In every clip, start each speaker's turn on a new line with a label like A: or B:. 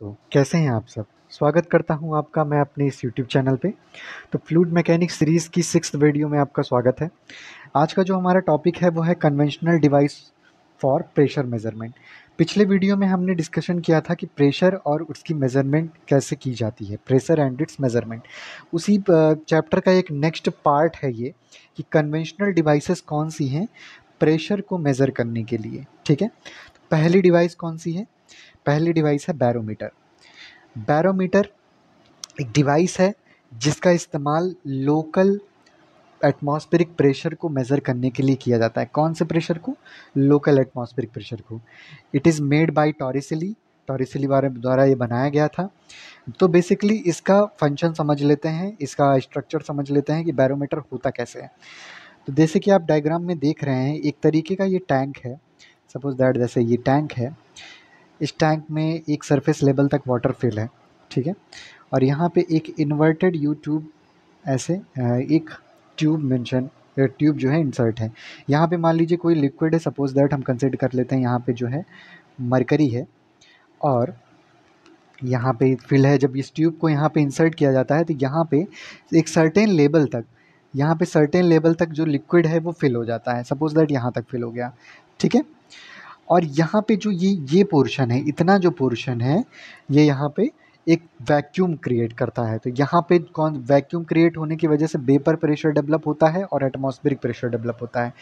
A: तो कैसे हैं आप सब। स्वागत करता हूं आपका मैं अपने इस यूट्यूब चैनल पे। तो फ्लूइड मैकेनिक्स सीरीज़ की 6th वीडियो में आपका स्वागत है। आज का जो हमारा टॉपिक है वो है conventional device for pressure measurement. पिछले वीडियो में हमने डिस्कशन किया था कि प्रेशर और उसकी मेजरमेंट कैसे की जाती है, प्रेशर एंड इट्स मेजरमेंट। उसी चैप्टर का एक नेक्स्ट पार्ट है ये कि कन्वेंशनल डिवाइसेस कौन सी हैं प्रेशर को मेज़र करने के लिए। ठीक है, तो पहली डिवाइस कौन सी है? पहली डिवाइस है बैरोमीटर। बैरोमीटर एक डिवाइस है जिसका इस्तेमाल लोकल एटमॉस्फेरिक प्रेशर को मेज़र करने के लिए किया जाता है। कौन से प्रेशर को? लोकल एटमॉस्फेरिक प्रेशर को। इट इज़ मेड बाय टॉरिसेली, टॉरिसेली द्वारा ये बनाया गया था। तो बेसिकली इसका फंक्शन समझ लेते हैं, इसका स्ट्रक्चर समझ लेते हैं कि बैरोमीटर होता कैसे है। तो जैसे कि आप डायग्राम में देख रहे हैं, एक तरीके का ये टैंक है। सपोज दैट जैसे ये टैंक है, इस टैंक में एक सरफेस लेवल तक वाटर फिल है। ठीक है, और यहाँ पे एक इन्वर्टेड यू ट्यूब, ऐसे एक ट्यूब मेंशन, ट्यूब जो है इंसर्ट है। यहाँ पे मान लीजिए कोई लिक्विड है, सपोज दैट हम कंसिडर कर लेते हैं यहाँ पे जो है मरकरी है, और यहाँ पे फिल है। जब इस ट्यूब को यहाँ पे इंसर्ट किया जाता है तो यहाँ पे एक सर्टेन लेवल तक, यहाँ पे सर्टेन लेवल तक जो लिक्विड है वो फिल हो जाता है। सपोज दैट यहाँ तक फिल हो गया। ठीक है, और यहाँ पे जो ये पोर्शन है, इतना जो पोर्शन है, ये यहाँ पे एक वैक्यूम क्रिएट करता है। तो यहाँ पे कौन वैक्यूम क्रिएट होने की वजह से वेपर प्रेशर डेवलप होता है और एटमॉस्फेरिक प्रेशर डेवलप होता है,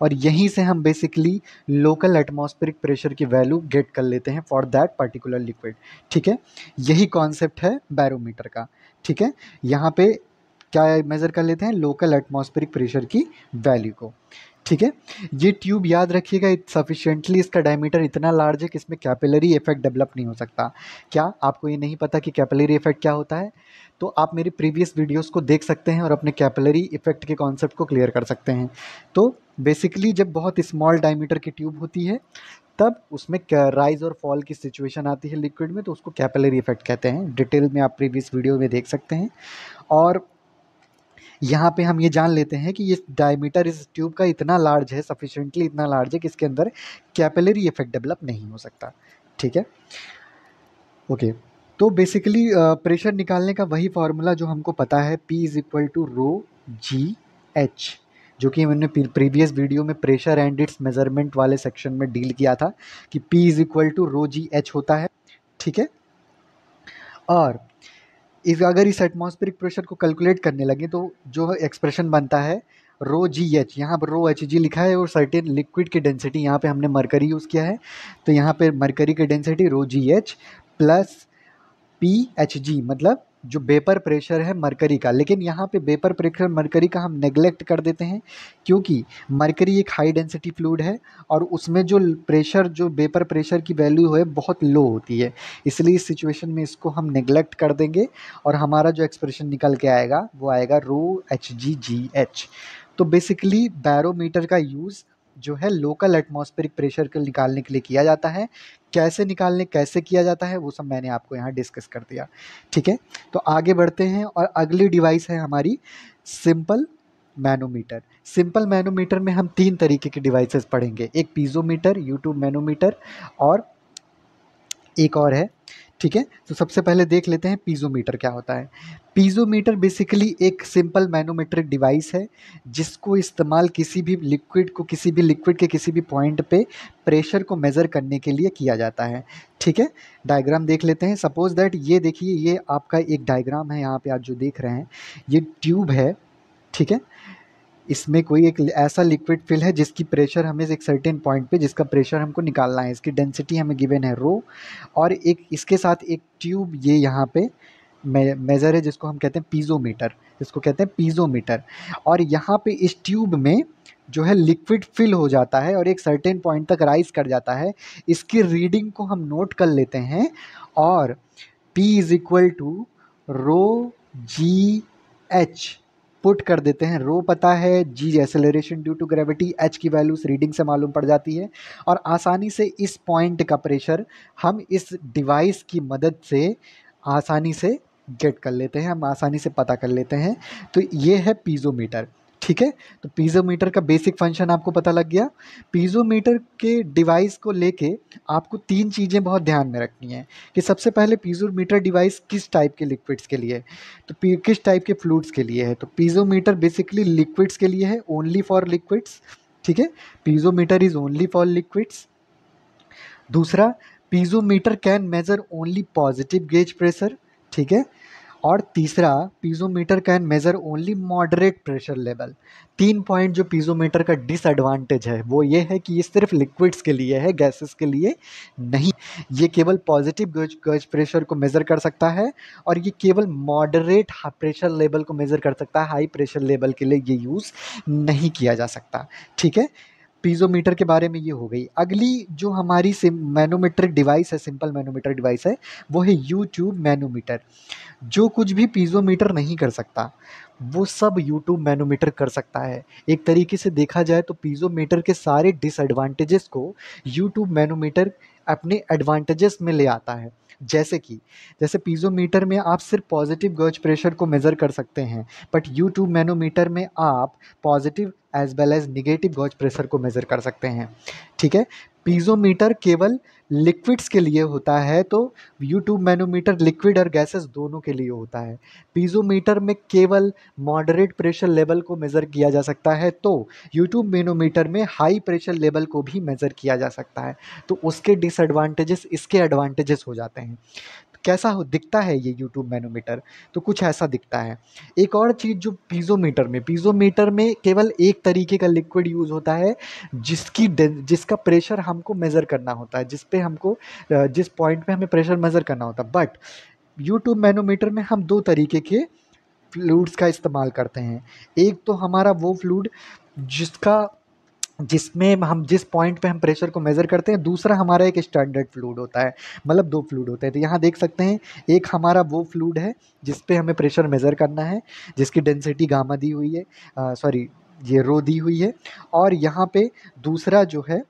A: और यहीं से हम बेसिकली लोकल एटमॉस्फेरिक प्रेशर की वैल्यू गेट कर लेते हैं फॉर दैट पर्टिकुलर लिक्विड। ठीक है, यही कॉन्सेप्ट है बैरोमीटर का। ठीक है, यहाँ पे क्या मेज़र कर लेते हैं? लोकल एटमॉस्फेरिक प्रेशर की वैल्यू को। ठीक है, ये ट्यूब याद रखिएगा, सफिशिएंटली इसका डायमीटर इतना लार्ज है कि इसमें कैपिलरी इफेक्ट डेवलप नहीं हो सकता। क्या आपको ये नहीं पता कि कैपिलरी इफेक्ट क्या होता है? तो आप मेरी प्रीवियस वीडियोस को देख सकते हैं और अपने कैपिलरी इफेक्ट के कॉन्सेप्ट को क्लियर कर सकते हैं। तो बेसिकली जब बहुत स्मॉल डायमीटर की ट्यूब होती है तब उसमें राइज और फॉल की सिचुएशन आती है लिक्विड में, तो उसको कैपिलरी इफेक्ट कहते हैं। डिटेल में आप प्रीवियस वीडियो में देख सकते हैं। और यहाँ पे हम ये जान लेते हैं कि ये डायमीटर इस ट्यूब का इतना लार्ज है, सफिशिएंटली इतना लार्ज है कि इसके अंदर कैपिलरी इफेक्ट डेवलप नहीं हो सकता। ठीक है, ओके। तो बेसिकली प्रेशर निकालने का वही फार्मूला जो हमको पता है, P is equal to rho g h, जो कि मैंने प्रीवियस वीडियो में प्रेशर एंड इट्स मेजरमेंट वाले सेक्शन में डील किया था कि P is equal to rho g h होता है। ठीक है, और अगर इस एटमॉस्फेरिक प्रेशर को कैलकुलेट करने लगे तो जो एक्सप्रेशन बनता है रो जी एच, यहाँ पर रो एच जी लिखा है, और सर्टेन लिक्विड की डेंसिटी, यहाँ पे हमने मरकरी यूज़ किया है, तो यहाँ पे मरकरी की density rho g H plus P H G, मतलब जो वेपर प्रेशर है मरकरी का। लेकिन यहाँ पे वेपर प्रेशर मरकरी का हम नेग्लेक्ट कर देते हैं, क्योंकि मरकरी एक हाई डेंसिटी फ्लूइड है और उसमें जो प्रेशर, जो वेपर प्रेशर की वैल्यू है बहुत लो होती है। इसलिए इस सिचुएशन में इसको हम नेग्लेक्ट कर देंगे और हमारा जो एक्सप्रेशन निकल के आएगा वो आएगा रो एच जी जी एच। तो बेसिकली बैरोमीटर का यूज़ जो है लोकल एटमॉस्फेरिक प्रेशर को निकालने के लिए किया जाता है। कैसे किया जाता है वो सब मैंने आपको यहाँ डिस्कस कर दिया। ठीक है, तो आगे बढ़ते हैं और अगली डिवाइस है हमारी सिंपल मैनोमीटर। सिंपल मैनोमीटर में हम 3 तरीके के डिवाइसेस पढ़ेंगे, एक पीजोमीटर, यूट्यूब मैनोमीटर, और एक और है। ठीक है, तो सबसे पहले देख लेते हैं पीजोमीटर क्या होता है। पीजोमीटर बेसिकली एक सिंपल मैनोमेट्रिक डिवाइस है जिसको इस्तेमाल किसी भी लिक्विड के किसी भी पॉइंट पे प्रेशर को मेज़र करने के लिए किया जाता है। ठीक है, डायग्राम देख लेते हैं। सपोज दैट ये देखिए, ये आपका एक डायग्राम है, यहाँ पे आप जो देख रहे हैं ये ट्यूब है। ठीक है, इसमें कोई एक ऐसा लिक्विड फिल है जिसकी प्रेशर हमें एक सर्टेन पॉइंट पे, जिसका प्रेशर हमको निकालना है, इसकी डेंसिटी हमें गिवन है रो, और एक इसके साथ एक ट्यूब ये यहाँ पे मेज़र है जिसको हम कहते हैं पीजोमीटर, जिसको कहते हैं पीजोमीटर। और यहाँ पे इस ट्यूब में जो है लिक्विड फिल हो जाता है और एक सर्टेन पॉइंट तक राइज कर जाता है। इसकी रीडिंग को हम नोट कर लेते हैं और P is equal to rho g h put कर देते हैं। रो पता है, g acceleration due to gravity, h की वैल्यूज रीडिंग से मालूम पड़ जाती है, और आसानी से इस पॉइंट का प्रेशर हम इस डिवाइस की मदद से आसानी से गेट कर लेते हैं, हम आसानी से पता कर लेते हैं। तो ये है पीजोमीटर। ठीक है, तो पीज़ोमीटर का बेसिक फंक्शन आपको पता लग गया। पीज़ोमीटर के डिवाइस को लेके आपको 3 चीज़ें बहुत ध्यान में रखनी है कि सबसे पहले पीज़ोमीटर डिवाइस किस टाइप के लिक्विड्स के लिए है, तो किस टाइप के फ्लूइड्स के लिए है। तो पीज़ोमीटर बेसिकली लिक्विड्स के लिए है, ओनली फॉर लिक्विड्स। ठीक है, piezometer is only for liquids. दूसरा, piezometer can measure only positive gauge pressure. ठीक है, और तीसरा, piezometer can measure only moderate pressure level. 3 point जो पीज़ोमीटर का डिसएडवांटेज है वो ये है कि ये सिर्फ लिक्विड्स के लिए है, गैसेस के लिए नहीं। ये केवल पॉजिटिव गेज प्रेशर को मेज़र कर सकता है और ये केवल मॉडरेट प्रेशर लेवल को मेज़र कर सकता है, हाई प्रेशर लेवल के लिए ये यूज़ नहीं किया जा सकता। ठीक है, पीज़ोमीटर के बारे में ये हो गई। अगली जो हमारी मैनोमेट्रिक डिवाइस है, सिंपल मैनोमीटर डिवाइस है, वो है यू ट्यूब मैनोमीटर। जो कुछ भी पीज़ोमीटर नहीं कर सकता वो सब यूट्यूब मैनोमीटर कर सकता है। एक तरीके से देखा जाए तो पीज़ोमीटर के सारे डिसएडवांटेजेस को यूट्यूब मैनोमीटर अपने एडवांटेजेस में ले आता है। जैसे पीज़ोमीटर में आप सिर्फ पॉजिटिव गेज प्रेशर को मेज़र कर सकते हैं, बट यूट्यूब मैनोमीटर में आप positive as well as negative gauge pressure को मेज़र कर सकते हैं। ठीक है, पीज़ोमीटर केवल लिक्विड्स के लिए होता है, तो यूट्यूब मैनोमीटर लिक्विड और गैसेस दोनों के लिए होता है। पीज़ोमीटर में केवल मॉडरेट प्रेशर लेवल को मेज़र किया जा सकता है, तो यूट्यूब मैनोमीटर में हाई प्रेशर लेवल को भी मेज़र किया जा सकता है। तो उसके डिसएडवांटेजेस इसके एडवांटेजेस हो जाते हैं। कैसा हो दिखता है ये यूट्यूब मैनोमीटर, तो कुछ ऐसा दिखता है। एक और चीज़ जो पीज़ोमीटर में केवल एक तरीके का लिक्विड यूज़ होता है जिसका प्रेशर हमको मेज़र करना होता है, जिस पे हमको जिस पॉइंट पे हमें प्रेशर मेज़र करना होता है। बट यूट्यूब मैनोमीटर में हम 2 तरीके के फ्लूइड्स का इस्तेमाल करते हैं। एक तो हमारा वो फ्लूइड जिसमें हम जिस पॉइंट पे हम प्रेशर को मेज़र करते हैं, दूसरा हमारा एक स्टैंडर्ड फ्लूइड होता है, मतलब 2 फ्लूइड होते हैं। तो यहाँ देख सकते हैं, एक हमारा वो फ्लूइड है जिस पे हमें प्रेशर मेज़र करना है, जिसकी डेंसिटी गामा दी हुई है, सॉरी ये रो दी हुई है। और यहाँ पे दूसरा जो है,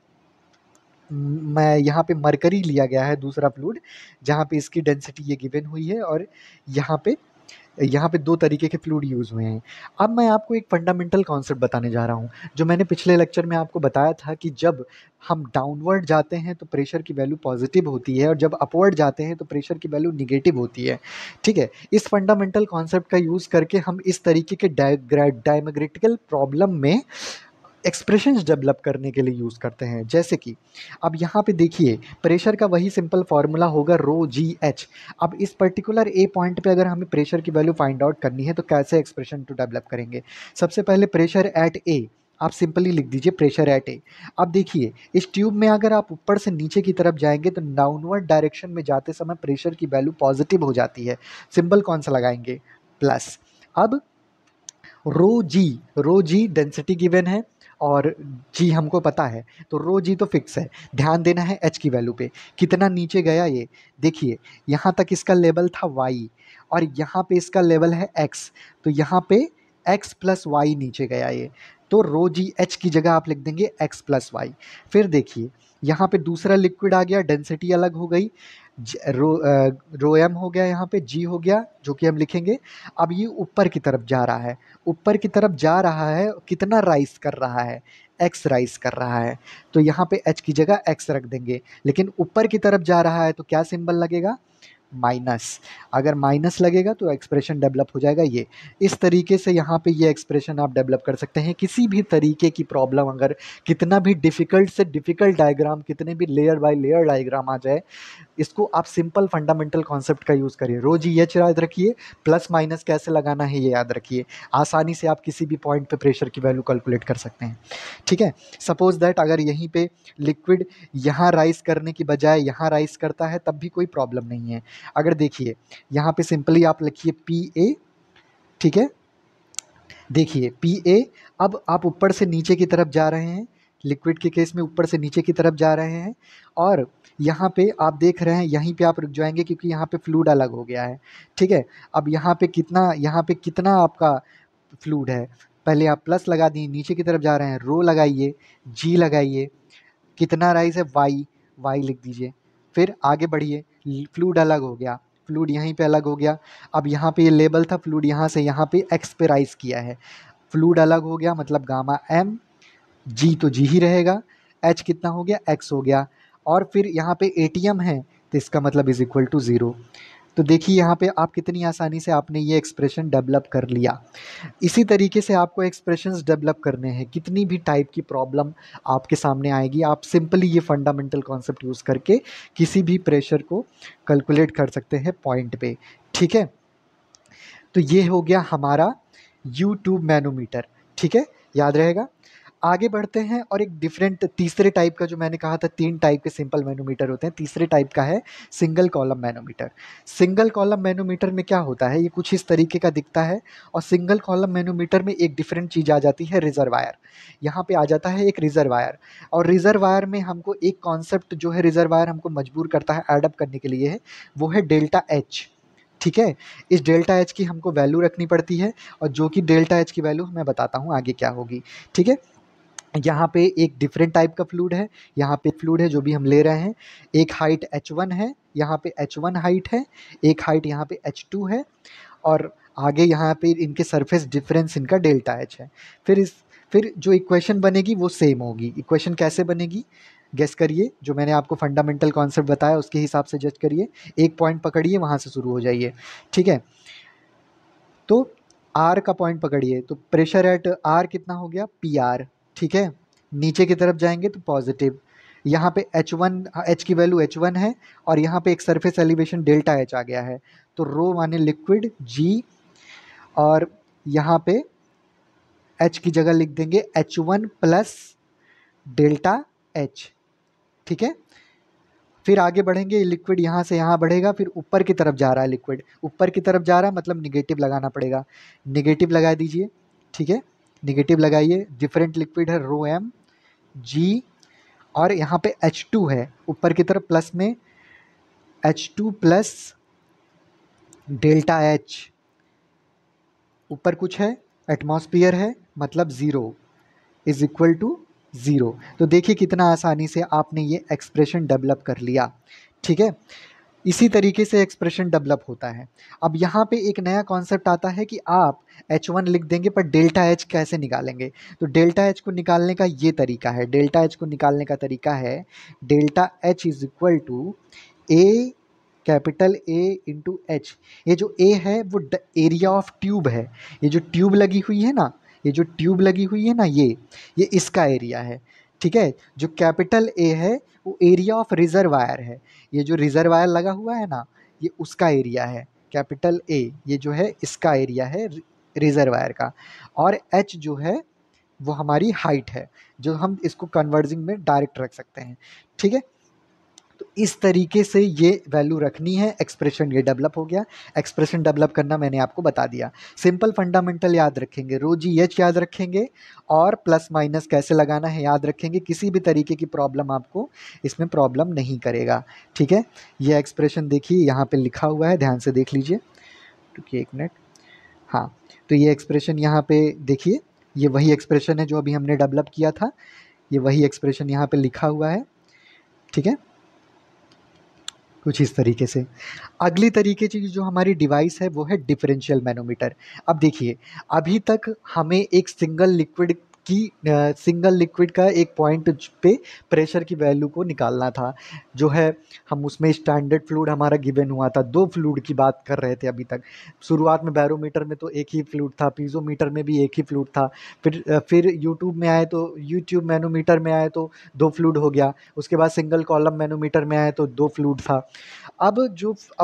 A: मैं यहाँ पे मरकरी लिया गया है दूसरा फ्लूइड, जहाँ पे इसकी डेंसिटी ये गिवन हुई है, और यहाँ पे 2 तरीके के फ्लूइड यूज़ हुए हैं। अब मैं आपको एक फंडामेंटल कॉन्सेप्ट बताने जा रहा हूँ, जो मैंने पिछले लेक्चर में आपको बताया था कि जब हम डाउनवर्ड जाते हैं तो प्रेशर की वैल्यू पॉजिटिव होती है, और जब अपवर्ड जाते हैं तो प्रेशर की वैल्यू निगेटिव होती है। ठीक है, इस फंडामेंटल कॉन्सेप्ट का यूज़ करके हम इस तरीके के डायग्रामेटिकल प्रॉब्लम में एक्सप्रेशंस डेवलप करने के लिए यूज़ करते हैं। जैसे कि अब यहाँ पे देखिए, प्रेशर का वही सिंपल फार्मूला होगा रो जी एच। अब इस पर्टिकुलर ए पॉइंट पे अगर हमें प्रेशर की वैल्यू फाइंड आउट करनी है तो कैसे एक्सप्रेशन टू डेवलप करेंगे। सबसे पहले प्रेशर एट ए आप सिंपली लिख दीजिए, प्रेशर एट ए। अब देखिए, इस ट्यूब में अगर आप ऊपर से नीचे की तरफ जाएंगे तो डाउनवर्ड डायरेक्शन में जाते समय प्रेशर की वैल्यू पॉजिटिव हो जाती है। सिंबल कौन सा लगाएंगे, प्लस। अब रो जी डेंसिटी गिवन है और जी हमको पता है, तो रो जी तो फिक्स है। ध्यान देना है एच की वैल्यू पे, कितना नीचे गया ये देखिए। यहाँ तक इसका लेवल था वाई और यहाँ पे इसका लेवल है एक्स, तो यहाँ पे एक्स प्लस वाई नीचे गया ये, तो रो जी एच की जगह आप लिख देंगे एक्स प्लस वाई। फिर देखिए, यहाँ पे दूसरा लिक्विड आ गया, डेंसिटी अलग हो गई, रो एम हो गया, यहाँ पे जी हो गया, जो कि हम लिखेंगे। अब ये ऊपर की तरफ जा रहा है, ऊपर की तरफ जा रहा है, कितना राइज कर रहा है, एक्स राइज कर रहा है, तो यहाँ पे एच की जगह एक्स रख देंगे। लेकिन ऊपर की तरफ जा रहा है तो क्या सिंबल लगेगा, माइनस। अगर माइनस लगेगा तो एक्सप्रेशन डेवलप हो जाएगा ये। इस तरीके से यहाँ पे ये एक्सप्रेशन आप डेवलप कर सकते हैं। किसी भी तरीके की प्रॉब्लम, अगर कितना भी डिफ़िकल्ट से डिफ़िकल्ट डायग्राम, कितने भी लेयर बाय लेयर डायग्राम आ जाए, इसको आप सिंपल फंडामेंटल कॉन्सेप्ट का यूज़ करिए। रो जी एच याद रखिए, प्लस माइनस कैसे लगाना है ये याद रखिए। आसानी से आप किसी भी पॉइंट पे प्रेशर की वैल्यू कैलकुलेट कर सकते हैं। ठीक है, सपोज दैट अगर यहीं पे लिक्विड यहाँ राइज करने की बजाय यहाँ राइज करता है तब भी कोई प्रॉब्लम नहीं है। अगर देखिए, यहाँ पे सिंपली आप लिखिए पी ए। ठीक है, देखिए पी ए। अब आप ऊपर से नीचे की तरफ जा रहे हैं, लिक्विड के केस में ऊपर से नीचे की तरफ जा रहे हैं, और यहाँ पे आप देख रहे हैं, यहीं पे आप रुक जाएंगे क्योंकि यहाँ पे फ्लूइड अलग हो गया है। ठीक है, अब यहाँ पे कितना आपका फ्लूइड है, पहले आप प्लस लगा दिए, नीचे की तरफ जा रहे हैं, रो लगाइए, जी लगाइए, कितना राइज है, वाई, वाई लिख दीजिए। फिर आगे बढ़िए, फ्लूइड अलग हो गया, फ्लूइड यहीं पे अलग हो गया। अब यहाँ पे ये लेबल था, फ्लूइड यहाँ से यहाँ पे एक्स पे राइज किया है, फ्लूइड अलग हो गया मतलब गामा m, g तो g ही रहेगा, h कितना हो गया, x हो गया, और फिर यहाँ पे एटीएम है तो इसका मतलब इज इक्वल टू 0। तो देखिए यहाँ पे आप कितनी आसानी से आपने ये एक्सप्रेशन डेवलप कर लिया। इसी तरीके से आपको एक्सप्रेशंस डेवलप करने हैं, कितनी भी टाइप की प्रॉब्लम आपके सामने आएगी, आप सिंपली ये फंडामेंटल कॉन्सेप्ट यूज़ करके किसी भी प्रेशर को कैलकुलेट कर सकते हैं पॉइंट पे, ठीक है। तो ये हो गया हमारा U ट्यूब मैनोमीटर, ठीक है, याद रहेगा। आगे बढ़ते हैं और एक डिफरेंट तीसरे टाइप का, जो मैंने कहा था 3 टाइप के सिंपल मैनोमीटर होते हैं, तीसरे टाइप का है single column manometer. Single column manometer में क्या होता है, ये कुछ इस तरीके का दिखता है, और सिंगल कॉलम मैनोमीटर में एक डिफरेंट चीज़ आ जाती है, रिजर्वायर। यहाँ पे आ जाता है एक रिजर्वायर, और रिजर्वायर में हमको एक कॉन्सेप्ट जो है रिजर्वायर हमको मजबूर करता है एडअप करने के लिए है, वो है डेल्टा एच, ठीक है। इस डेल्टा एच की हमको वैल्यू रखनी पड़ती है, और जो कि डेल्टा एच की वैल्यू मैं बताता हूँ आगे क्या होगी, ठीक है। यहाँ पे एक डिफरेंट टाइप का फ्लूइड है, यहाँ पे फ्लूइड है जो भी हम ले रहे हैं, एक हाइट h1 है, यहाँ पे h1 हाइट है, एक हाइट यहाँ पे h2 है, और आगे यहाँ पे इनके सरफेस डिफरेंस इनका डेल्टा एच है। फिर जो इक्वेशन बनेगी वो सेम होगी। इक्वेशन कैसे बनेगी गेस करिए, जो मैंने आपको फंडामेंटल कॉन्सेप्ट बताया उसके हिसाब से जज करिए, एक पॉइंट पकड़िए, वहाँ से शुरू हो जाइए, ठीक है। तो आर का पॉइंट पकड़िए, तो प्रेशर एट आर कितना हो गया, पी आर, ठीक है। नीचे की तरफ जाएंगे तो पॉजिटिव, यहाँ पे H1, H की वैल्यू H1 है, और यहाँ पे एक सरफेस एलिवेशन डेल्टा H आ गया है, तो रो माने लिक्विड G, और यहाँ पे H की जगह लिख देंगे H1 प्लस डेल्टा H, ठीक है। फिर आगे बढ़ेंगे, लिक्विड यहाँ से यहाँ बढ़ेगा, फिर ऊपर की तरफ जा रहा है, लिक्विड ऊपर की तरफ जा रहा है मतलब निगेटिव लगाना पड़ेगा, निगेटिव लगा दीजिए, ठीक है, निगेटिव लगाइए। डिफरेंट लिक्विड है रो एम जी, और यहाँ पे H2 है ऊपर की तरफ प्लस में, H2 प्लस डेल्टा H, ऊपर कुछ है, एटमॉस्फेयर है मतलब 0 इज इक्वल टू 0। तो देखिए कितना आसानी से आपने ये एक्सप्रेशन डेवलप कर लिया, ठीक है। इसी तरीके से एक्सप्रेशन डेवलप होता है। अब यहाँ पे एक नया कॉन्सेप्ट आता है कि आप H1 लिख देंगे पर डेल्टा H कैसे निकालेंगे। तो डेल्टा H को निकालने का ये तरीका है, डेल्टा H को निकालने का तरीका है delta H is equal to A, capital A into H. ये जो A है वो एरिया ऑफ ट्यूब है, ये जो ट्यूब लगी हुई है ना, ये जो ट्यूब लगी हुई है ना, ये इसका एरिया है, ठीक है। जो कैपिटल A है वो एरिया ऑफ रिजर्वायर है, ये जो रिजर्वायर लगा हुआ है ना, ये उसका एरिया है, कैपिटल A ये जो है इसका एरिया है रिजर्वायर का, और H जो है वो हमारी हाइट है, जो हम इसको कन्वर्जिंग में डायरेक्ट रख सकते हैं, ठीक है। तो इस तरीके से ये वैल्यू रखनी है, एक्सप्रेशन ये डेवलप हो गया। एक्सप्रेशन डेवलप करना मैंने आपको बता दिया। सिंपल फंडामेंटल याद रखेंगे, रो जी एच याद रखेंगे, और प्लस माइनस कैसे लगाना है याद रखेंगे, किसी भी तरीके की प्रॉब्लम आपको इसमें प्रॉब्लम नहीं करेगा, ठीक है। ये एक्सप्रेशन देखिए यहाँ पे लिखा हुआ है, ध्यान से देख लीजिए, रुकिए एक मिनट। हाँ, तो ये एक्सप्रेशन यहाँ पे देखिए, ये वही एक्सप्रेशन है जो अभी हमने डेवलप किया था, ये वही एक्सप्रेशन यहाँ पे लिखा हुआ है, ठीक है, कुछ इस तरीके से। अगली तरीके की जो हमारी डिवाइस है वो है डिफरेंशियल मैनोमीटर। अब देखिए, अभी तक हमें एक सिंगल लिक्विड का एक पॉइंट पे प्रेशर की वैल्यू को निकालना था, जो है हम उसमें स्टैंडर्ड फ्लूइड हमारा गिवन हुआ था, 2 फ्लूइड की बात कर रहे थे अभी तक। शुरुआत में बैरोमीटर में तो एक ही फ्लूइड था, पीज़ोमीटर में भी एक ही फ्लूइड था, फिर यूट्यूब में आए तो यूट्यूब मैनोमीटर में आए तो 2 फ्लूइड हो गया, उसके बाद सिंगल कॉलम मैनोमीटर में आए तो 2 फ्लूइड था। अब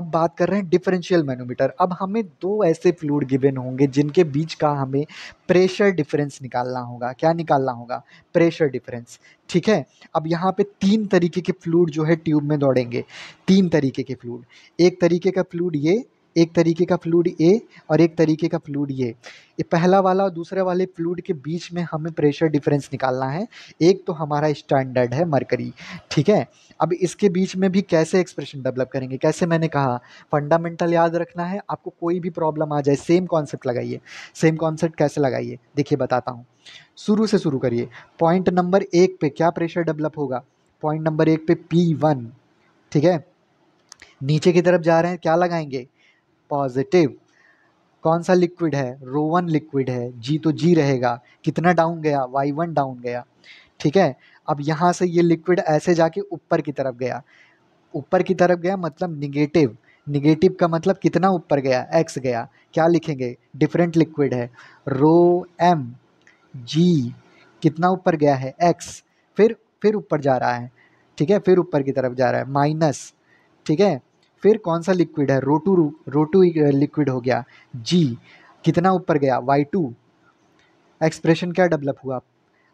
A: बात कर रहे हैं डिफरेंशियल मैनोमीटर। अब हमें 2 ऐसे फ्लूइड गिवन होंगे जिनके बीच का हमें प्रेशर डिफरेंस निकालना होगा। क्या निकालना होगा, प्रेशर डिफरेंस, ठीक है। अब यहाँ पे 3 तरीके के फ्लूइड जो है ट्यूब में दौड़ेंगे, 3 तरीके के फ्लूइड, एक तरीके का फ्लूइड ये, एक तरीके का फ्लूइड ए, और एक तरीके का फ्लूइड ये पहला वाला और दूसरे वाले फ्लूइड के बीच में हमें प्रेशर डिफरेंस निकालना है। एक तो हमारा स्टैंडर्ड है मरकरी, ठीक है। अब इसके बीच में भी कैसे एक्सप्रेशन डेवलप करेंगे, कैसे, मैंने कहा फंडामेंटल याद रखना है आपको, कोई भी प्रॉब्लम आ जाए सेम कॉन्सेप्ट लगाइए। सेम कॉन्सेप्ट कैसे लगाइए देखिए बताता हूँ, शुरू से शुरू करिए। पॉइंट नंबर 1 पे क्या प्रेशर डेवलप होगा, पॉइंट नंबर 1 पे P1, ठीक है। नीचे की तरफ जा रहे हैं, क्या लगाएंगे, पॉजिटिव, कौन सा लिक्विड है, रो 1 लिक्विड है, जी तो जी रहेगा, कितना डाउन गया, y1 डाउन गया, ठीक है। अब यहाँ से ये लिक्विड ऐसे जाके ऊपर की तरफ गया, ऊपर की तरफ गया मतलब निगेटिव, निगेटिव का मतलब कितना ऊपर गया, x गया, क्या लिखेंगे, डिफरेंट लिक्विड है, रो m जी कितना ऊपर गया है, x, फिर ऊपर जा रहा है, ठीक है, फिर ऊपर की तरफ जा रहा है माइनस, ठीक है। फिर कौन सा लिक्विड है, रो टू लिक्विड हो गया, जी कितना ऊपर गया, y2, एक्सप्रेशन क्या डेवलप हुआ,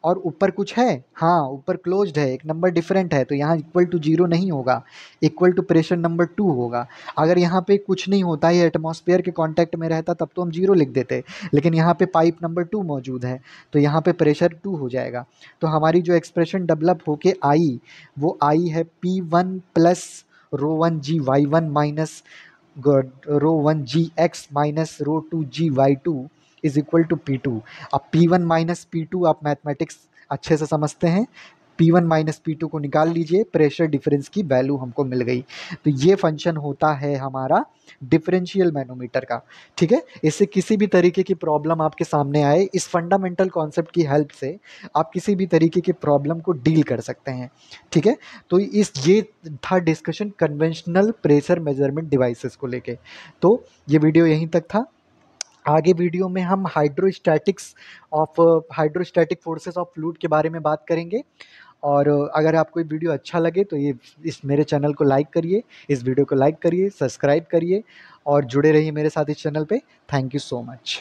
A: और ऊपर कुछ है, हाँ ऊपर क्लोज्ड है, एक नंबर डिफरेंट है, तो यहाँ इक्वल टू 0 नहीं होगा, इक्वल टू प्रेशर नंबर 2 होगा। अगर यहाँ पे कुछ नहीं होता, ये एटमॉस्फेयर के कांटेक्ट में रहता, तब तो हम 0 लिख देते, लेकिन यहाँ पे पाइप नंबर 2 मौजूद है, तो यहाँ पे प्रेशर 2 हो जाएगा। तो हमारी जो एक्सप्रेशन डेवलप होके आई, वो आई है P1 plus rho 1 g y1 minus rho 1 g x minus rho 2 g y2 is equal to P2। अब P1 माइनस P2 आप मैथमेटिक्स अच्छे से समझते हैं, P1 माइनस P2 को निकाल लीजिए, प्रेशर डिफरेंस की वैल्यू हमको मिल गई। तो ये फंक्शन होता है हमारा डिफरेंशियल मैनोमीटर का, ठीक है। इससे किसी भी तरीके की प्रॉब्लम आपके सामने आए, इस फंडामेंटल कॉन्सेप्ट की हेल्प से आप किसी भी तरीके की प्रॉब्लम को डील कर सकते हैं, ठीक है। तो ये था discussion conventional pressure measurement devices को लेके। तो ये वीडियो यहीं तक था। आगे वीडियो में हम हाइड्रोस्टैटिक फोर्सेस ऑफ फ्लूइड के बारे में बात करेंगे। और अगर आपको ये वीडियो अच्छा लगे तो ये इस मेरे चैनल को लाइक करिए, इस वीडियो को लाइक करिए, सब्सक्राइब करिए और जुड़े रहिए मेरे साथ इस चैनल पे। Thank you so much.